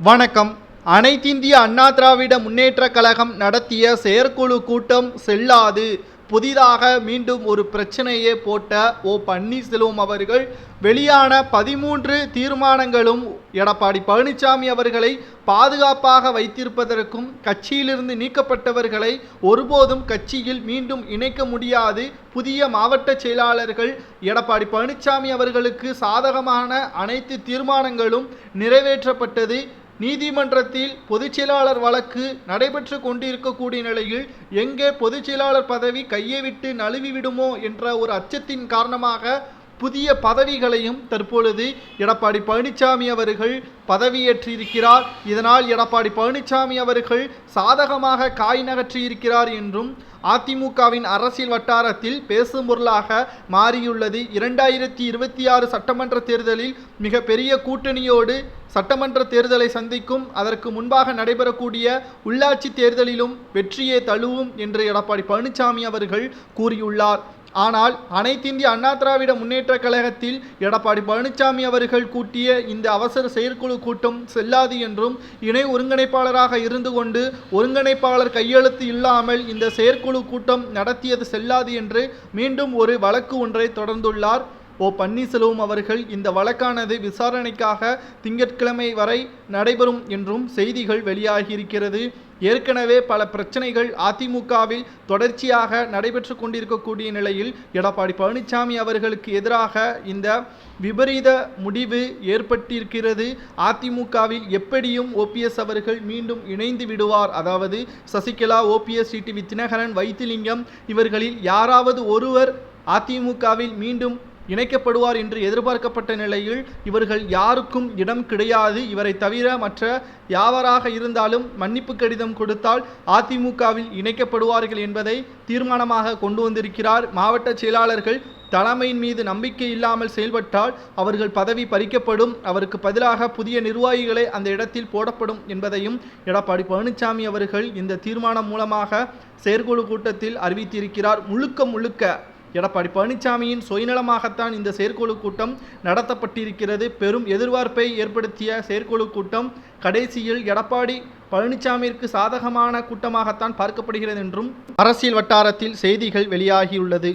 வணக்கம். அனைத்திந்திய அண்ணா திராவிட முன்னேற்றக் கழகம் நடத்திய செயற்குழு கூட்டம் செல்லாது. புதிதாக மீண்டும் ஒரு பிரச்சனையை போட்ட பன்னீர்செல்வம் அவர்கள் வெளியான 13 தீர்மானங்களும் எடப்பாடி பழனிசாமி அவர்களை பாதுகாப்பாக வைத்திருப்பதற்கும் கட்சியிலிருந்து நீக்கப்பட்டவர்களை ஒருபோதும் கட்சியில் மீண்டும் இணைக்க முடியாது. புதிய மாவட்ட செயலாளர்கள் எடப்பாடி பழனிசாமி அவர்களுக்கு சாதகமான அனைத்து தீர்மானங்களும் நிறைவேற்றப்பட்டது. நீதிமன்றத்தில் பொதுச்செயலாளர் வழக்கு நடைபெற்று கொண்டிருக்கக்கூடிய நிலையில் எங்கே பொதுச்செயலாளர் பதவி கையை விட்டு நழுவிவிடுமோ என்ற ஒரு அச்சத்தின் காரணமாக புதிய பதவிகளையும் தற்பொழுது எடப்பாடி பழனிசாமி அவர்கள் பதவியேற்றிருக்கிறார். இதனால் எடப்பாடி பழனிசாமி அவர்கள் சாதகமாக காய் நகற்றியிருக்கிறார் என்றும் அதிமுகவின் அரசியல் வட்டாரத்தில் பேசும் பொருளாக மாறியுள்ளது. 2026 சட்டமன்ற தேர்தலில் மிக பெரிய கூட்டணியோடு சட்டமன்ற தேர்தலை சந்திக்கும். அதற்கு முன்பாக நடைபெறக்கூடிய உள்ளாட்சி தேர்தலிலும் வெற்றியை தழுவும் என்று எடப்பாடி பழனிசாமி அவர்கள் கூறியுள்ளார். ஆனால் அனைத்திந்திய அண்ணா திராவிட முன்னேற்றக் கழகத்தில் எடப்பாடி பழனிசாமி அவர்கள் கூட்டிய இந்த அவசர செயற்குழு கூட்டம் செல்லாது என்றும் இணை ஒருங்கிணைப்பாளராக இருந்து கொண்டு ஒருங்கிணைப்பாளர் கையெழுத்து இல்லாமல் இந்த செயற்குழு கூட்டம் நடத்தியது செல்லாது என்று மீண்டும் ஒரு வழக்கு ஒன்றை தொடர்ந்துள்ளார் பன்னீர்செல்வம் அவர்கள். இந்த வழக்கானது விசாரணைக்காக திங்கட்கிழமை வரை நடைபெறும் என்றும் செய்திகள் வெளியாகியிருக்கிறது. ஏற்கனவே பல பிரச்சனைகள் அதிமுகவில் தொடர்ச்சியாக நடைபெற்று கொண்டிருக்கக்கூடிய நிலையில் எடப்பாடி பழனிசாமி அவர்களுக்கு எதிராக இந்த விபரீத முடிவு ஏற்பட்டிருக்கிறது. அதிமுகவில் எப்படியும் ஓபிஎஸ் அவர்கள் மீண்டும் இணைந்து விடுவார். அதாவது சசிகலா, ஓபிஎஸ், டிடிவி தினகரன், வைத்திலிங்கம் இவர்களில் யாராவது ஒருவர் அதிமுகவில் மீண்டும் இணைக்கப்படுவார் என்று எதிர்பார்க்கப்பட்ட நிலையில் இவர்கள் யாருக்கும் இடம் கிடையாது. இவரை தவிர மற்ற யாவராக இருந்தாலும் மன்னிப்பு கடிதம் கொடுத்தால் அதிமுகவில் இணைக்கப்படுவார்கள் என்பதை தீர்மானமாக கொண்டு வந்திருக்கிறார். மாவட்ட செயலாளர்கள் தலைமையின் மீது நம்பிக்கை இல்லாமல் செயல்பட்டால் அவர்கள் பதவி பறிக்கப்படும். அவருக்கு பதிலாக புதிய நிர்வாகிகளை அந்த இடத்தில் போடப்படும் என்பதையும் எடப்பாடி பழனிசாமி அவர்கள் இந்த தீர்மானம் மூலமாக செயற்குழு கூட்டத்தில் அறிவித்திருக்கிறார். முழுக்க எடப்பாடி பழனிசாமியின் சுயநலமாகத்தான் இந்த செயற்குழு கூட்டம் நடத்தப்பட்டிருக்கிறது. பெரும் எதிர்பார்ப்பை ஏற்படுத்திய செயற்குழு கூட்டம் கடைசியில் எடப்பாடி பழனிசாமிற்கு சாதகமான கூட்டமாகத்தான் பார்க்கப்படுகிறது என்றும் அரசியல் வட்டாரத்தில் செய்திகள் வெளியாகியுள்ளது.